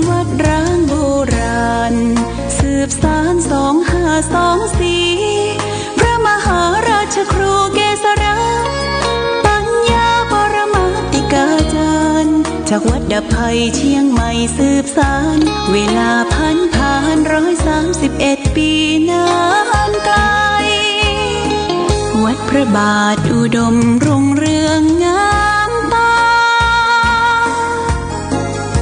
วัดร้างโบราณสืบสาน2524พระมหาราชครูเกษราปัญญาปรมาติกาจารย์จากวัดดับภัยเชียงใหม่สืบสานเวลาผ่าน131 ปีนานไกลวัดพระบาทอุดมรุ่งเรืองงามตา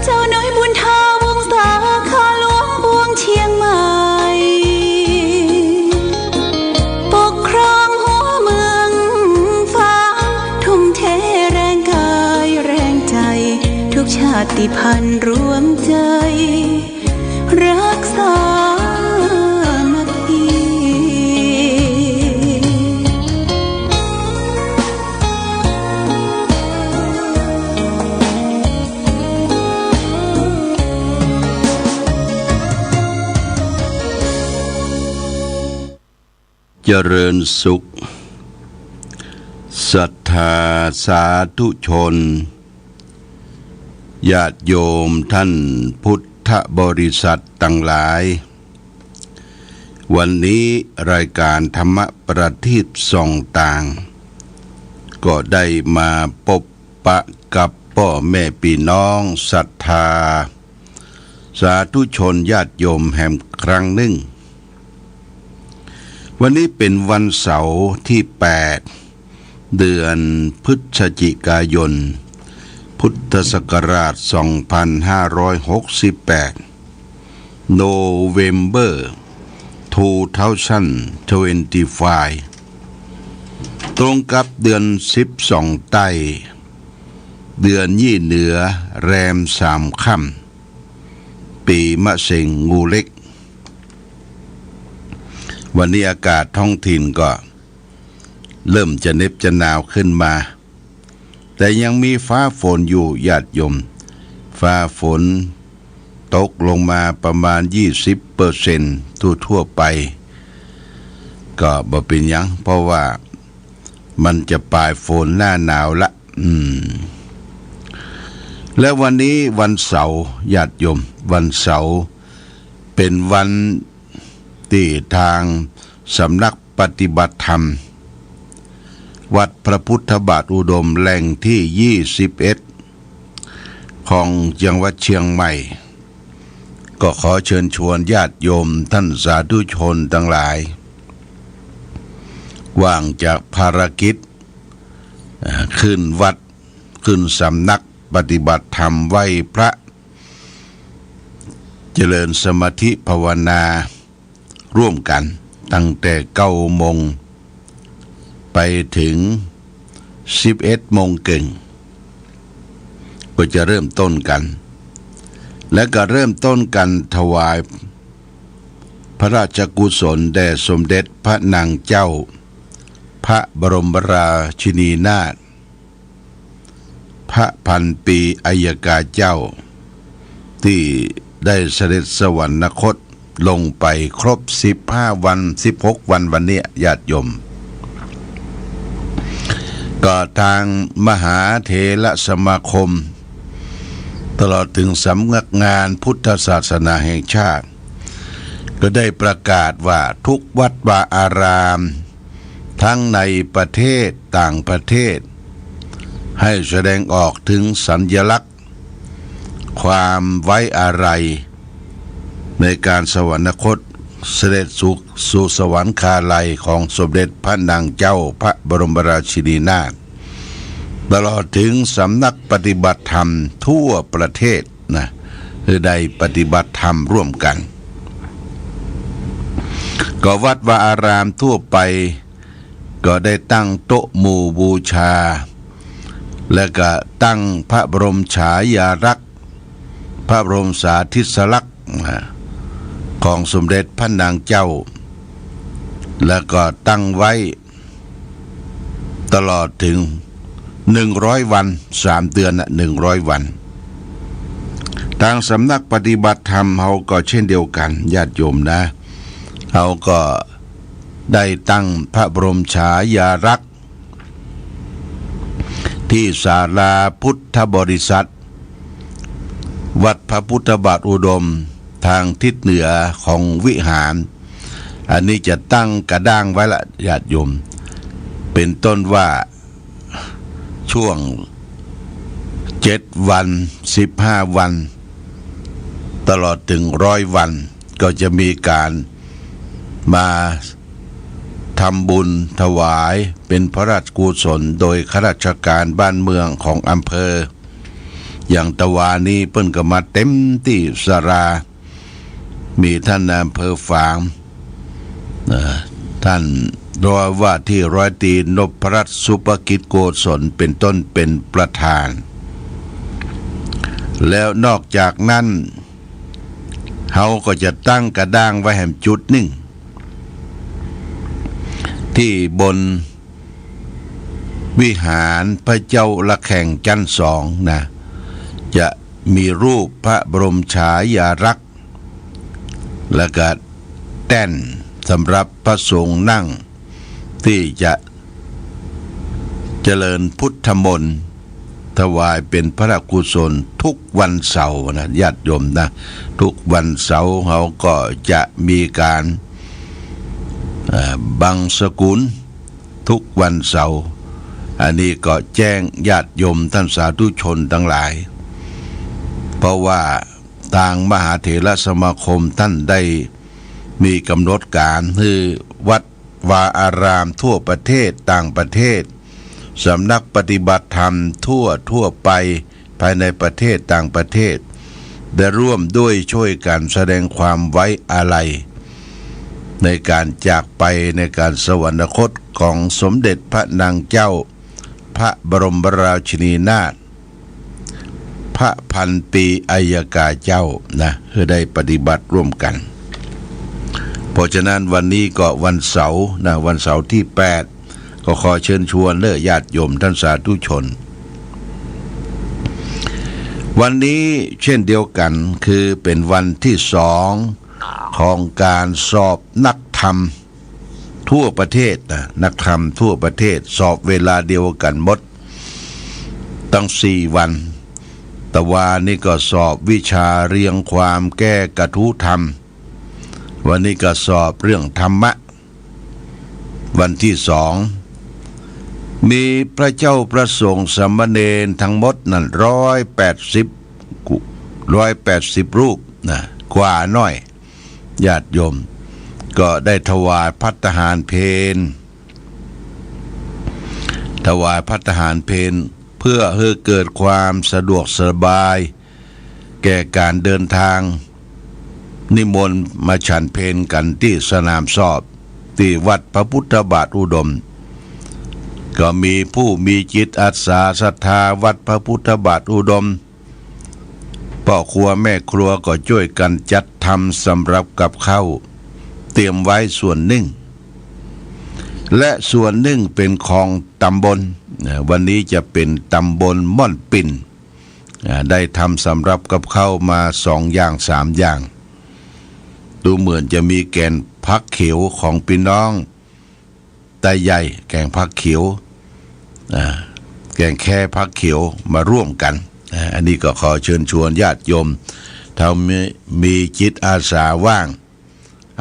เจ้าน้อยบุญทาวงศาข้าหลวงบวงเชียงใหม่ปกครองหัวเมืองฟ้าทุ่มเทแรงกายแรงใจทุกชาติพันธุ์รวมใจรักษาเจริญสุขศรัทธาสาธุชนญาติโยมท่านพุทธบริษัททั้งหลายวันนี้รายการธรรมประทีปส่องต่างก็ได้มาพบปะกับพ่อแม่พี่น้องศรัทธาสาธุชนญาติโยมแห่งครั้งหนึ่งวันนี้เป็นวันเสาร์ที่8เดือนพฤศจิกายนพุทธศักราช2568 November 2025 ตรงกับเดือน12ใต้เดือนยี่เหนือแรม3ค่ำปีมะเส็งงูเล็กวันนี้อากาศท้องถิ่นก็เริ่มจะเหน็บจะหนาวขึ้นมาแต่ยังมีฟ้าฝนอยู่ญาติโยมฟ้าฝนตกลงมาประมาณ 20% ทั่วไปก็บ่เป็นหยังเพราะว่ามันจะปลายฝนหน้าหนาวละและวันนี้วันเสาร์ญาติโยมวันเสาร์เป็นวันที่ทางสำนักปฏิบัติธรรมวัดพระพุทธบาทอุดมแหล่งที่21ของจังหวัดเชียงใหม่ก็ขอเชิญชวนญาติโยมท่านสาธุชนทั้งหลายว่างจากภารกิจขึ้นวัดขึ้นสำนักปฏิบัติธรรมไหว้พระเจริญสมาธิภาวนาร่วมกันตั้งแต่9 โมงไปถึง11 โมงเก่งก็จะเริ่มต้นกันและก็เริ่มต้นกันถวายพระราชกุศลแด่สมเด็จพระนางเจ้าพระบรมราชินีนาถพระพันปีอัยกาเจ้าที่ได้เสด็จสวรรคตลงไปครบ15 วัน16 วันวันนี้ญาติโยมก็ทางมหาเถรสมาคมตลอดถึงสำนักงานพุทธศาสนาแห่งชาติก็ได้ประกาศว่าทุกวัดวาอารามทั้งในประเทศต่างประเทศให้แสดงออกถึงสัญลักษณ์ความไว้อาลัยในการสวรรคตเสด็จสู่สวรรคาลัยของสมเด็จพระนางเจ้าพระบรมราชินีนาถตลอดถึงสำนักปฏิบัติธรรมทั่วประเทศนะคือได้ปฏิบัติธรรมร่วมกันก็วัดวาอารามทั่วไปก็ได้ตั้งโต๊ะหมู่บูชาและก็ตั้งพระบรมฉายาลักษณ์พระบรมสาธิสลักษณ์ของสมเด็จพระนางเจ้าแล้วก็ตั้งไว้ตลอดถึง100 วัน3 เดือน100 วันทางสำนักปฏิบัติธรรมเขาก็เช่นเดียวกันญาติโยมนะเขาก็ได้ตั้งพระบรมฉายาลักษณ์ที่ศาลาพุทธบริษัท วัดพระพุทธบาทอุดมทางทิศเหนือของวิหารอันนี้จะตั้งกระด้างไว้ละญาติโยมเป็นต้นว่าช่วง7 วัน15 วันตลอดถึง100 วันก็จะมีการมาทำบุญถวายเป็นพระราชกุศลโดยข้าราชการบ้านเมืองของอำเภออย่างตะวานี้เปิ้นก็มาเต็มที่สารามีท่านอำเภอฝางท่านรอว่าที่ร้อยตรีนพรัตน์สุภกิจโกศลเป็นต้นเป็นประธานแล้วนอกจากนั้นเขาก็จะตั้งกระด้างไว้แห่งจุดหนึ่งที่บนวิหารพระเจ้าละแข่งชั้น2นะจะมีรูปพระบรมฉายาลักษณ์และก็แต้นสำหรับพระสงฆ์นั่งที่จะเจริญพุทธมนต์ถวายเป็นพระราชกุศลทุกวันเสาร์นะญาติโยมนะทุกวันเสาร์เขาก็จะมีการบังสกุลทุกวันเสาร์อันนี้ก็แจ้งญาติโยมท่านสาธุชนทั้งหลายเพราะว่าทางมหาเถรสมาคมท่านได้มีกำหนดการคือวัดวาอารามทั่วประเทศต่างประเทศสำนักปฏิบัติธรรมทั่วไปภายในประเทศต่างประเทศได้ร่วมด้วยช่วยกันแสดงความไว้อาลัยในการจากไปในการสวรรคตของสมเด็จพระนางเจ้าพระบรมราชินีนาถพระพันปีอัยกาเจ้านะคือได้ปฏิบัติร่วมกันเพราะฉะนั้นวันนี้ก็วันเสาร์นะวันเสาร์ที่8ก็ขอเชิญชวนญาติโยมท่านสาธุชนวันนี้เช่นเดียวกันคือเป็นวันที่2ของการสอบนักธรรมทั่วประเทศนะนักธรรมทั่วประเทศสอบเวลาเดียวกันหมดตั้ง4 วันแต่ว่านี่ก็สอบวิชาเรียงความแก้กระทู้ธรรมวันนี้ก็สอบเรื่องธรรมะวันที่2มีพระเจ้าประสงค์สามเณรทั้งหมดนั่น180รูปนะกว่าน้อยญาติโยมก็ได้ถวายภัตตาหารเพลถวายภัตตาหารเพลเพื่อให้เกิดความสะดวกสบายแก่การเดินทางนิมนต์มาฉันเพลกันที่สนามสอบที่วัดพระพุทธบาทอุดมก็มีผู้มีจิตอาสาศรัทธาวัดพระพุทธบาทอุดมพ่อครัวแม่ครัวก็ช่วยกันจัดทำสำหรับกับข้าวเตรียมไว้ส่วนหนึ่งและส่วนหนึ่งเป็นของตำบลวันนี้จะเป็นตำบลม่อนปิ่นได้ทำสำหรับกับข้าวมา2 อย่าง3 อย่างดูเหมือนจะมีแกงผักเขียวของพี่น้องตาใหญ่แกงผักเขียวแกงแค่ผักเขียวมาร่วมกันอันนี้ก็ขอเชิญชวนญาติโยมถ้ามีจิตอาสาว่าง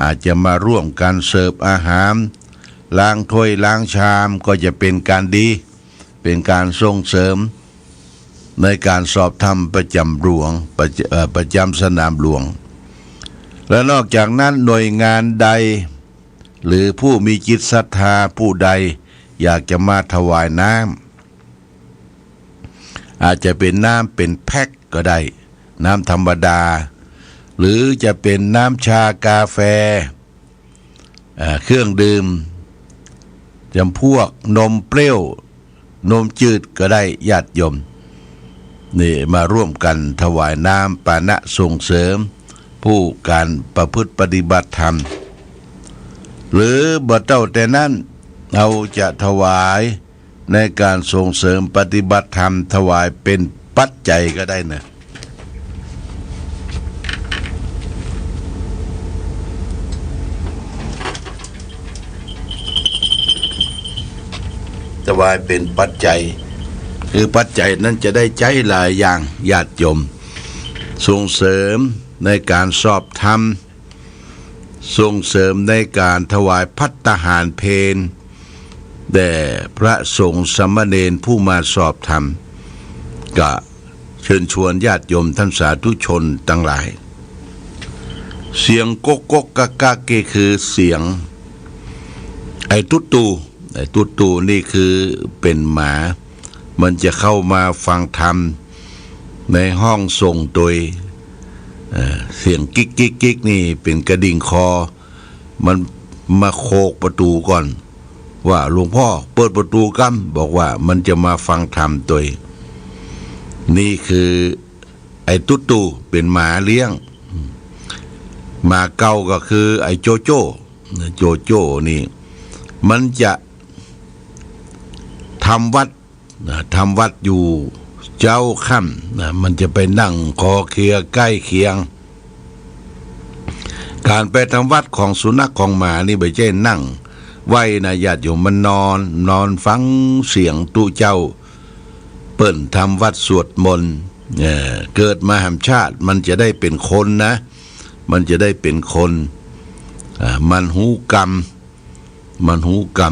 อาจจะมาร่วมกันเสิร์ฟอาหารล้างถ้วยล้างชามก็จะเป็นการดีเป็นการส่งเสริมในการสอบธรรมประจำหลวงประจำสนามหลวงและนอกจากนั้นหน่วยงานใดหรือผู้มีจิตศรัทธาผู้ใดอยากจะมาถวายน้ำอาจจะเป็นน้ำเป็นแพ็คก็ได้น้ำธรรมดาหรือจะเป็นน้ำชากาแฟเครื่องดื่มจำพวกนมเปรี้ยวนมจืดก็ได้ญาติโยมนี่มาร่วมกันถวายน้ำปานะส่งเสริมผู้การประพฤติปฏิบัติธรรมหรือบ่เจ้าแต่นั้นเราจะถวายในการส่งเสริมปฏิบัติธรรมถวายเป็นปัจจัยก็ได้นะถวายเป็นปัจจัยคือปัจจัยนั้นจะได้ใช้หลายอย่างญาติโยม ส่งเสริมในการสอบธรรมส่งเสริมในการถวายภัตตาหารเพลแด่พระสงฆ์สามเณรผู้มาสอบธรรมก็เชิญชวนญาติโยมท่านสาธุชนทั้งหลายเสียงก๊กก๊กกักกักก็คือเสียงไอ้ตุ๊ตูนี่คือเป็นหมามันจะเข้ามาฟังธรรมในห้องส่งโดยเสียงกิ๊กกิ๊กกิ๊กนี่เป็นกระดิ่งคอมันมาโคกประตูก่อนว่าหลวงพ่อเปิดประตูกั้มบอกว่ามันจะมาฟังธรรมโดยนี่คือไอ้ตุ๊ตูเป็นหมาเลี้ยงหมาเก่าก็คือไอ้โจโจ้นี่มันจะทำวัดอยู่เจ้าค่ำมันจะไปนั่งคอเคลียใกล้เคียงการไปทำวัดของสุนัขของหมานี่ไม่ใช่นั่งไว้นะญาติโยมมันนอนฟังเสียงตู้เจ้าเปิ่นทำวัดสวดมนต์เกิดมาหำชาติมันจะได้เป็นคนนะมันจะได้เป็นคนมันหูกรร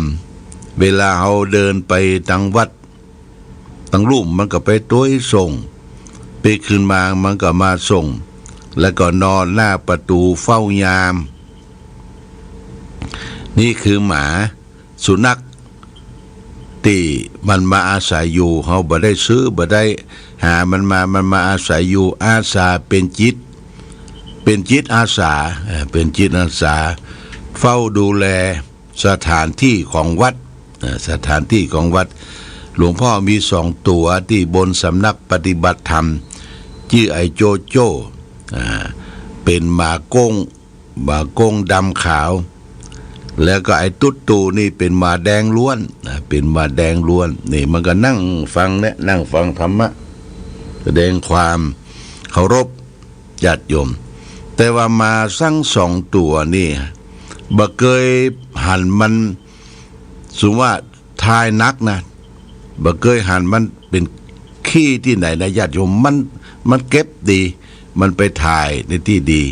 มเวลาเราเดินไปตังวัดตังรูปมันก็ไปตัวส่งไปขึ้นมามันก็มาส่งแล้วก็นอนหน้าประตูเฝ้ายามนี่คือหมาสุนัขที่มันมาอาศัยอยู่เขาบ่ได้ซื้อบ่ได้หามันมาอาศัยอยู่อาสาเป็นจิตอาสาเฝ้าดูแลสถานที่ของวัดหลวงพ่อมี2 ตัวที่บนสำนักปฏิบัติธรรมชื่อไอ้โจโจ้เป็นหมาก้งดำขาวแล้วก็ไอ้ตุ๊ดตูนี่เป็นหมาแดงล้วนนี่มันก็นั่งฟังธรรมะแสดงความเคารพญาติโยมแต่ว่ามาสั่ง2 ตัวนี่บ่เคยหันมันสุว่าทายนักนะบ่เคยหันมันเป็นขี้ที่ไหนนะญาติโยมมันเก็บดีมันไปถ่ายในที่ดี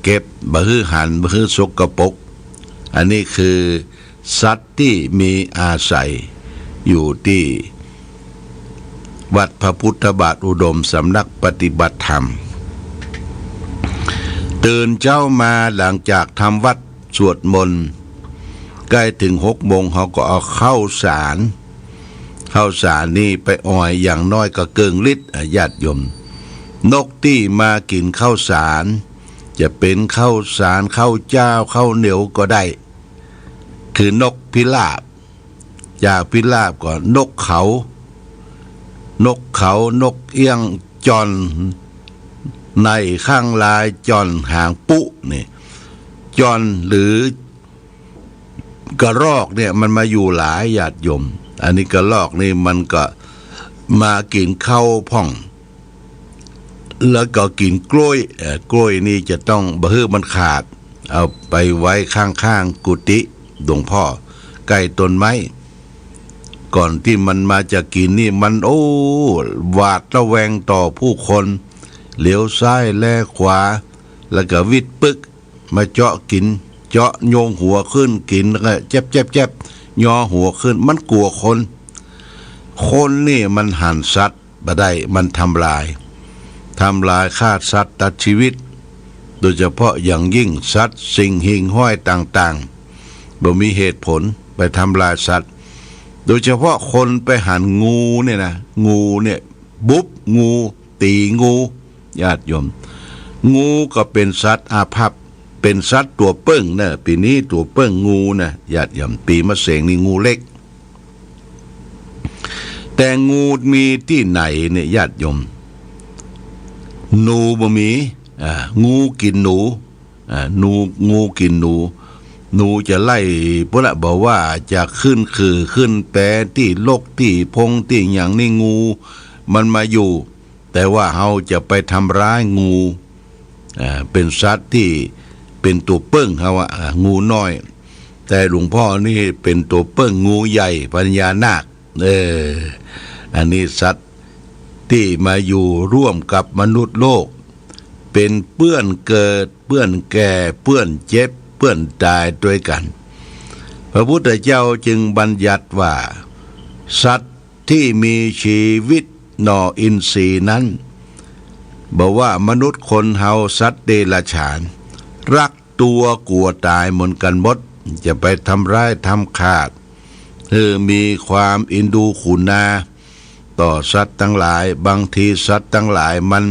เก็บบ่ฮือหันบ่ฮือสกปรกอันนี้คือสัตว์ที่มีอาศัยอยู่ที่วัดพระพุทธบาทอุดมสำนักปฏิบัติธรรมตื่นเจ้ามาหลังจากทำวัดสวดมนต์ใกล้ถึง6 โมงเขาก็เอาข้าวสารนี่ไปอ่อยอย่างน้อยก็เกิงลิตรญาติโยมนกที่มากินข้าวสารจะเป็นข้าวสารข้าวเจ้าข้าวเหนียวก็ได้คือนกพิราบจากพิราบก็นกเขานกเอี้ยงจอนในข้างลายจอนหางปุนี่จอนหรือกระรอกเนี่ยมันมาอยู่หลายญาติโยมอันนี้กระรอกนี่มันก็มากินข้าวพ่องแล้วก็กินกล้วยนี่จะต้องบ่ฮื้อมันขาดเอาไปไว้ข้างกุฏิหลวงพ่อใกล้ต้นไม้ก่อนที่มันมาจะกินนี่มันหวาดระแวงต่อผู้คนเหลียวซ้ายแลขวาแล้วก็วิดปึ๊กมาเจาะกินเจาะโยงหัวขึ้นกินแล้วก็เจ็บย่อหัวขึ้นมันกลัวคนนี่มันหั่นสัตว์บ่ได้มันทำลายฆ่าสัตว์ตัดชีวิตโดยเฉพาะอย่างยิ่งสัตว์สิ่งหิ่งห้อยต่างๆบ่มีเหตุผลไปทำลายสัตว์โดยเฉพาะคนไปหั่นงูเนี่ยนะงูเนี่ยบุบงูตีงูญาติโยมงูก็เป็นสัตว์อาภัพเป็นสัตว์ตัวเปิ้งนะปีนี้ตัวเปิ้งงูนะญาติโยมปีมะเสงนี่งูเล็กแต่งูมีที่ไหนเนี่ยญาติโยมหนูบ่มีงูกินหนูงูกินหนูจะไล่พวกละบอกว่าจะขึ้นแปรที่ลกที่พงที่อย่างนี้งูมันมาอยู่แต่ว่าเฮาจะไปทำร้ายงูเป็นสัตว์ที่เป็นตัวเปิ้งเฮางูน้อยแต่หลวงพ่อนี่เป็นตัวเปิ้งงูใหญ่ปัญญานาคอันนี้สัตว์ ที่มาอยู่ร่วมกับมนุษย์โลกเป็นเปื้อนเกิดเปื้อนแก่เปื้อนเจ็บเปื้อนตายด้วยกันพระพุทธเจ้าจึงบัญญัติว่าสัตว์ที่มีชีวิตนออินทรีย์นั้นบอกว่ามนุษย์คนเฮาสัตว์เดรัจฉานรักตัวกลัวตายเหมือนกันหมดจะไปทำร้ายทำขาดมีความอินดูขุนาต่อสัตว์ทั้งหลายบางทีสัตว์ทั้งหลายมัน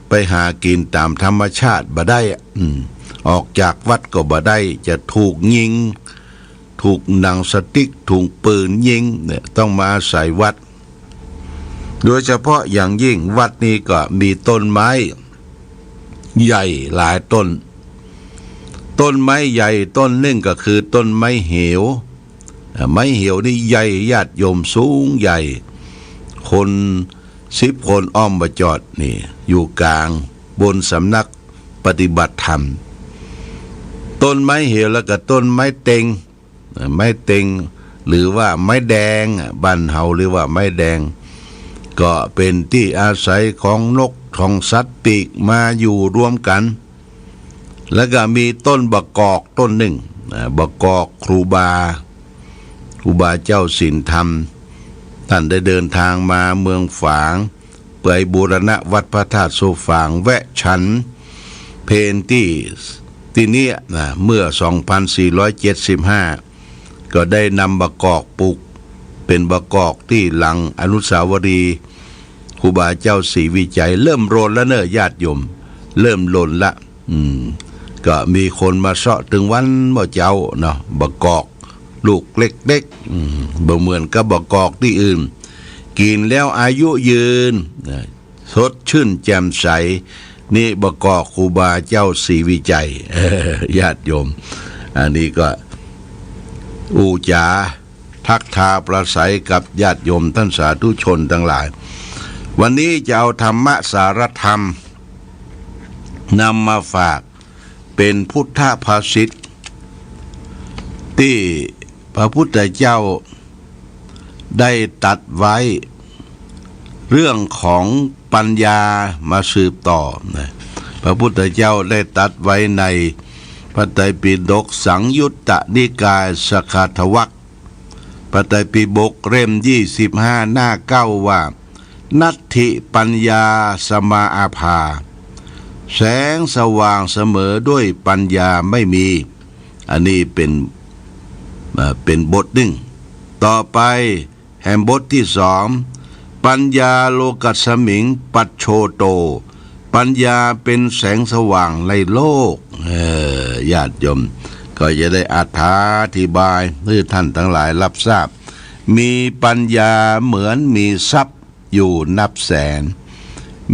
ไปหากินตามธรรมชาติบ่ได้ออกจากวัดก็บ่ได้จะถูกยิงถูกหนังสติ๊กถูกปืนยิงเนี่ยต้องมาอาศัยวัดโดยเฉพาะอย่างยิ่งวัดนี้ก็มีต้นไม้ใหญ่หลายต้นไม้ใหญ่ต้นหนึ่งก็คือต้นไม้เหวไม้เหวนี่ใหญ่ญาติโยมสูงใหญ่คน10 คนอ้อมมาจอดนี่อยู่กลางบนสำนักปฏิบัติธรรมต้นไม้เหวแล้วก็ต้นไม้เต็งหรือว่าไม้แดงบ้านเฮาหรือว่าไม้แดงก็เป็นที่อาศัยของนกของสัตว์ปีกมาอยู่รวมกันแล้วก็มีต้นบะกอกต้นหนึ่งบะกอกครูบาเจ้าศีลธรรมท่านได้เดินทางมาเมืองฝางเปื่อยบูรณะวัดพระธาตุโซฝางแวะฉันเพนที่นี่เมื่อ 2475 ก็ได้นำบะกอกปลูกเป็นบะกอกที่หลังอนุสาวรีย์ครูบาเจ้าศรีวิจัยเริ่มโรนแล้วเนอะญาติโยมเริ่มหล่นละก็มีคนมาเสาะถึงวันบ่เจ้าเนาะบะกอกลูกเล็กๆบ่เหมือนกับบะกอกที่อื่นกินแล้วอายุยืนสดชื่นแจ่มใสนี่บะกอกครูบาเจ้าศรีวิจัยญาติโยมอันนี้ก็อูจาทักทาประสัยกับญาติโยมท่านสาธุชนทั้งหลายวันนี้จะเอาธรรมะสารธรรมนำมาฝากเป็นพุทธภาษิตที่พระพุทธเจ้าได้ตัดไว้เรื่องของปัญญามาสืบต่อพระพุทธเจ้าได้ตัดไว้ในพระไตรปิฎกสังยุตตนิกายสขาทวรรคพระไตรปิฎกเล่ม25หน้า9ว่านัตถิปัญญาสมาอาภาแสงสว่างเสมอด้วยปัญญาไม่มีอันนี้เป็นบทหนึ่งต่อไปแห่งบทที่2ปัญญาโลกัสสมิงปัจโชโตปัญญาเป็นแสงสว่างในโลกญาติโยมก็จะได้อธิบายให้ท่านทั้งหลายรับทราบมีปัญญาเหมือนมีทรัพย์อยู่นับแสน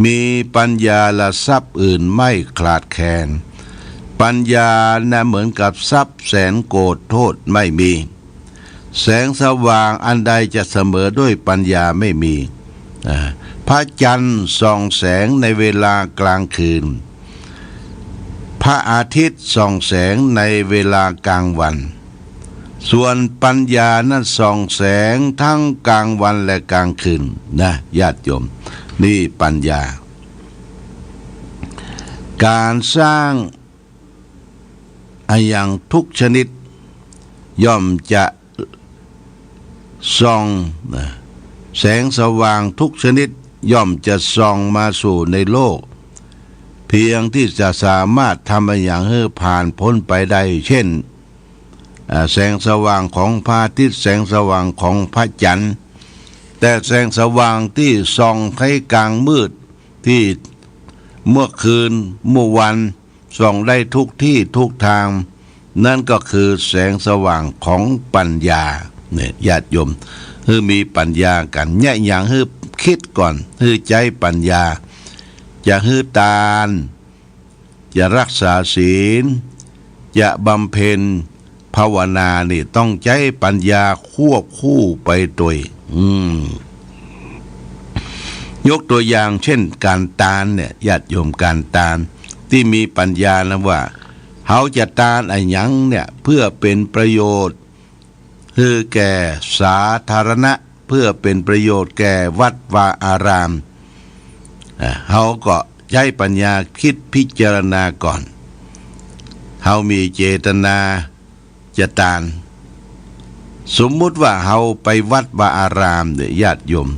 มีปัญญาละทรัพย์อื่นไม่คลาดแคลนปัญญาเหมือนกับทรัพย์แสนโกรธโทษไม่มีแสงสว่างอันใดจะเสมอด้วยปัญญาไม่มีพระจันทร์ส่องแสงในเวลากลางคืนพระอาทิตย์ส่องแสงในเวลากลางวันส่วนปัญญานั้นส่องแสงทั้งกลางวันและกลางคืนนะญาติโยมนี่ปัญญาการสร้างอย่างทุกชนิดย่อมจะส่องแสงสว่างทุกชนิดย่อมจะส่องมาสู่ในโลกเพียงที่จะสามารถทำอย่างให้ผ่านพ้นไปได้เช่นแสงสว่างของพระอาทิตย์แสงสว่างของพระจันทร์แต่แสงสว่างที่ส่องให้กลางมืดที่เมื่อคืนเมื่อวันส่องได้ทุกที่ทุกทางนั่นก็คือแสงสว่างของปัญญาเนี่ยญาติโยมคือมีปัญญากันแยกอย่างคือคิดก่อนคือใจปัญญาจะคือทานจะรักษาศีลจะบำเพ็ญภาวนานี่ต้องใช้ปัญญาควบคู่ไปด้วยยกตัวอย่างเช่นการทานเนี่ยญาติโยมการทานที่มีปัญญานะว่าเขาจะทานอะไรหยังเนี่ยเพื่อเป็นประโยชน์คือแก่สาธารณะเพื่อเป็นประโยชน์แก่วัดวาอาราม เฮาก็ใช้ปัญญาคิดพิจารณาก่อนเฮามีเจตนาจะทานสมมุติว่าเฮาไปวัดวาอารามเนี่ยญาติโยม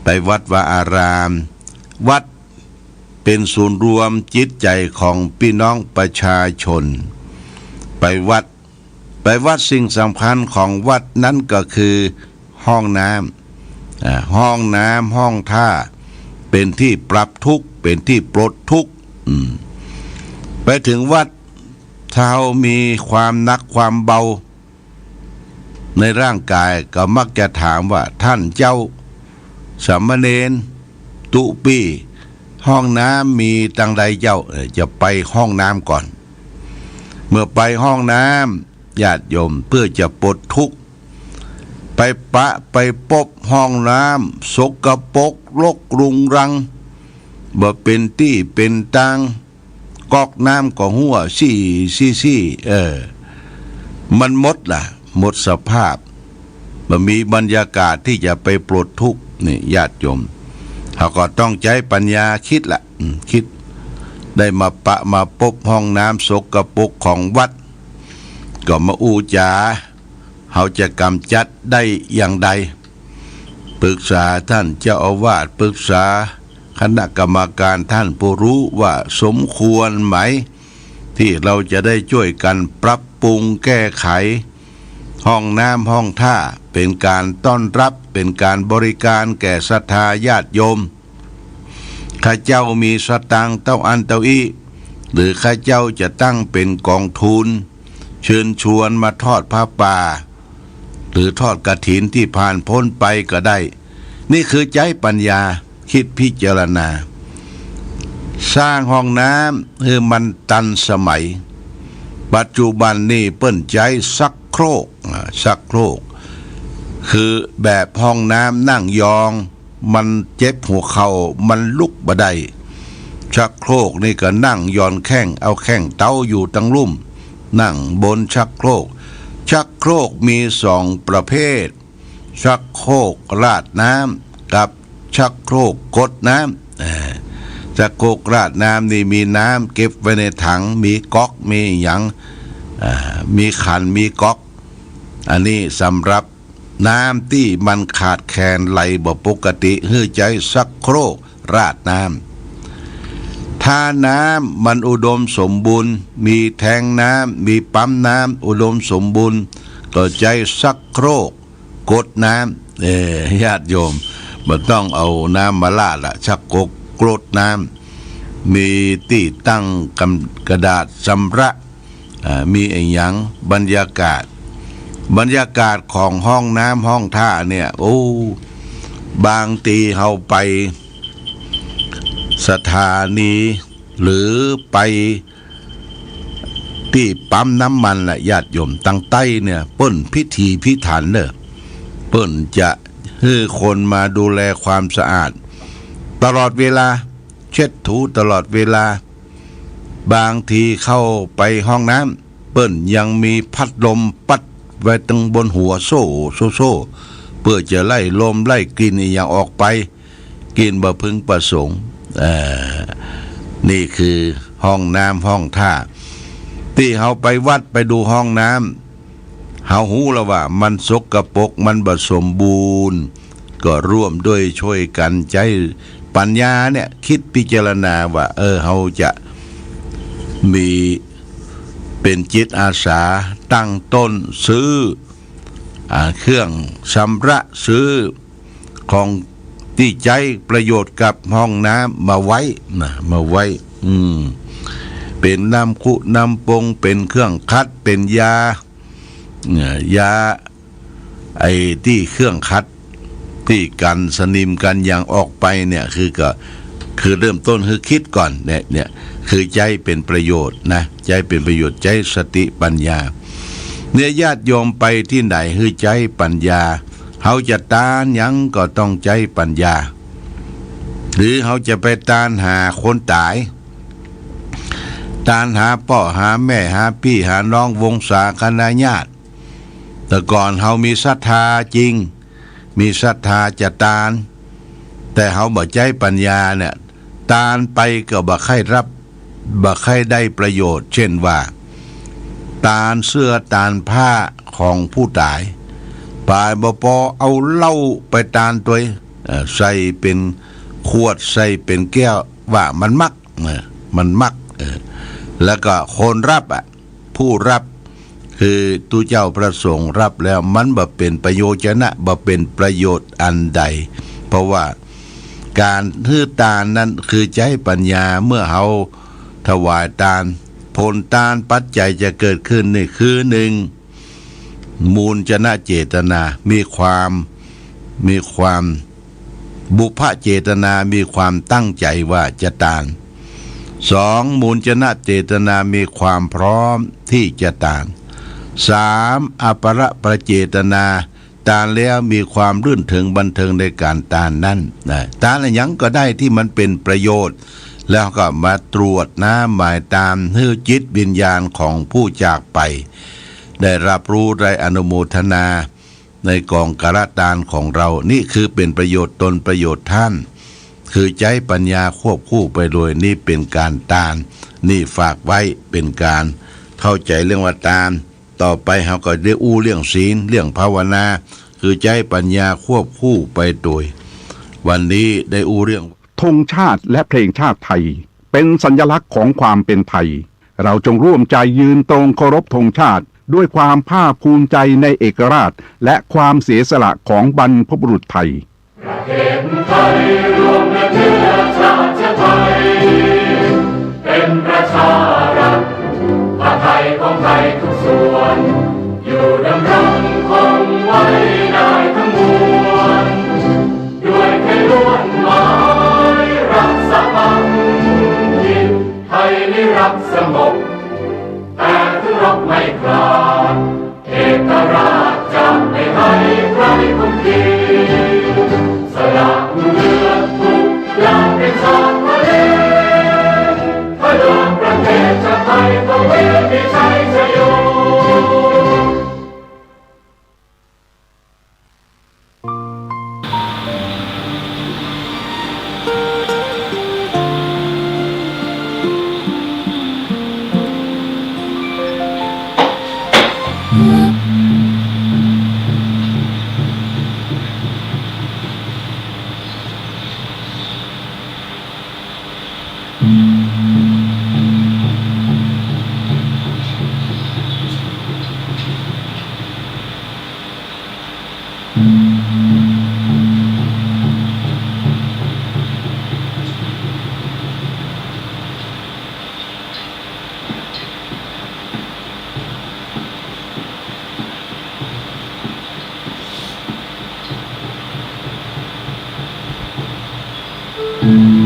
ไปวัดวาอารามวัดเป็นศูนย์รวมจิตใจของพี่น้องประชาชนไปวัดสิ่งสำคัญของวัดนั้นก็คือห้องน้ำห้องท่าเป็นที่ปรับทุกข์เป็นที่ปลดทุกข์ไปถึงวัดถ้ามีความหนักความเบาในร่างกายก็มักจะถามว่าท่านเจ้าสามเณรตุปีห้องน้ำมีตังใดเจ้าจะไปห้องน้ำก่อนเมื่อไปห้องน้ำญาติโยมเพื่อจะปลดทุกข์ไปพบห้องน้ำสกปรกรกรุงรังบ่เป็นที่เป็นทางก๊อกน้ำก็หัวซี่มันหมดสภาพบ่มีบรรยากาศที่จะไปปลดทุกข์นี่ญาติโยมเขาก็ต้องใช้ปัญญาคิดคิดได้มาพบห้องน้ำสกปรกของวัดก็มาอู้จาเขาจะกำจัดได้อย่างใดปรึกษาท่านเจ้าอาวาสปรึกษาคณะกรรมการท่านผู้รู้ว่าสมควรไหมที่เราจะได้ช่วยกันปรับปรุงแก้ไขห้องน้ำห้องท่าเป็นการต้อนรับเป็นการบริการแก่ศรัทธาญาติโยมข้าเจ้ามีสตังค์เต้าอันเต้าอี้หรือข้าเจ้าจะตั้งเป็นกองทุนเชิญชวนมาทอดผ้าป่าหรือทอดกฐินที่ผ่านพ้นไปก็ได้นี่คือใจปัญญาคิดพิจารณาสร้างห้องน้ำคือมันทันสมัยปัจจุบันนี่เปิ้นใจซักโครกคือแบบห้องน้ำนั่งยองมันเจ็บหัวเข่ามันลุกบ่ได้ชักโครกนี่ก็นั่งย่อนแข้งเอาแข้งเต้าอยู่ตั้งลุ่มนั่งบนชักโครกมี2ประเภทชักโครกราดน้ำกับชักโครกกดน้ำชักโครกราดน้ำนี่มีน้ำเก็บไว้ในถังมีก๊อกมีหยังมีขันมีก๊อกอันนี้สำหรับน้ำที่มันขาดแคลนไหลบ่ปกติให้ใจชักโครกราดน้ำถ้าน้ำมันอุดมสมบูรณ์มีแทงน้ำมีปั๊มน้ำอุดมสมบูรณ์ก็ใจชักโครกกดน้ำญาติโยมบ่ต้องเอาน้ำมาลาดชักโครกกดน้ำมีที่ตั้งกระดาษชำระมีไอ้หยังบรรยากาศของห้องน้ำห้องท่าเนี่ยบางทีเฮาไปสถานีหรือไปที่ปั๊มน้ำมันญาติโยมตั้งใต้เนี่ยเปิ้นพิธีพิถันเปิ้นจะให้คนมาดูแลความสะอาดตลอดเวลาเช็ดถูตลอดเวลาบางทีเข้าไปห้องน้ำเปิ้นยังมีพัดลมปัดไว้ตั้งบนหัวโซ่เพื่อจะไล่ลมไล่กลิ่นอย่างออกไปกินบ่พึงประสงค์นี่คือห้องน้ำห้องท่าที่เฮาไปวัดไปดูห้องน้ำเฮาหูแล้วว่ามันสกปรกมันบ่สมบูรณ์ก็ร่วมด้วยช่วยกันใจปัญญาเนี่ยคิดพิจารณาว่าเฮาจะมีเป็นจิตอาสาตั้งต้นซื้อเครื่องชำระซื้อของที่ใจประโยชน์กับห้องน้ำมาไว้เป็นน้ำคุน้ำปงเป็นเครื่องคัดเป็นยาไอ้ที่เครื่องคัดที่กันสนิมกันอย่างออกไปเนี่ยคือเริ่มต้นคือคิดก่อนเนี่ยคือใจเป็นประโยชน์นะใจเป็นประโยชน์ใจสติปัญญาเนี่ยญาติโยมไปที่ไหนคือใจปัญญาเขาจะตานหยังก็ต้องใจปัญญาหรือเขาจะไปตานหาคนตายตานหาพ่อหาแม่หาพี่หาน้องวงศาคณาญาติแต่ก่อนเขามีศรัทธาจริงมีศรัทธาจะตาน แต่เฮาบ่ใจปัญญาเนี่ยตานไปก็บ่ใครรับบ่ใครได้ประโยชน์เช่นว่าตานเสื้อตานผ้าของผู้ตายปลายบ่พอเอาเหล้าไปตานตัวใส่เป็นขวดใส่เป็นแก้วว่ามันมักมันมักแล้วก็คนรับผู้รับคือตูเจ้าประสงค์รับแล้วมันบ่เป็นประโยชนะบ่เป็นประโยชน์อันใดเพราะว่าการฮื้อตานนั้นคือใจปัญญาเมื่อเฮาถวายตานผลตานปัจจัยจะเกิดขึ้นนี่คือหนึ่งมูลจนะเจตนามีความบุพเจตนามีความตั้งใจว่าจะตานสองมูลจนะเจตนามีความพร้อมที่จะตานสามอปรประเจตนาตานแล้วมีความรื่นเริงบันเทิงในการตานนั้นตานอะไรยังก็ได้ที่มันเป็นประโยชน์แล้วก็มาตรวจหมายตามให้จิตวิญญาณของผู้จากไปได้รับรู้ได้อนุโมทนาในกองกระตานของเรานี่คือเป็นประโยชน์ตนประโยชน์ท่านคือใจปัญญาควบคู่ไปโดยนี่เป็นการตานนี่ฝากไว้เป็นการเข้าใจเรื่องว่าตานต่อไปเราก็ได้เรื่องศีลเรื่องภาวนาคือใจปัญญาควบคู่ไปโดยวันนี้ได้เรื่องธงชาติและเพลงชาติไทยเป็นสัญลักษณ์ของความเป็นไทยเราจงร่วมใจยืนตรงเคารพธงชาติด้วยความภาคภูมิใจในเอกราชและความเสียสละของบรรพบุรุษไทยประเทศไทยรวมและเชื้อชาติไทยเป็นประชารัฐผ้าไทยของไทยทุกส่วนอยู่ดำรงคงไว้ได้ทั้งมวลด้วยแค่ล้วนหมายรักษาพันธิตไทยนิรักสงบแต่ถึงรบไม่กล้าเอกราชจะไม่ให้ใครคุมขีสละเลือดทุกอย่างเป็นชาติทะเลพลังประเทศชาติไทยทวีมีชัยชโยMm-hmm.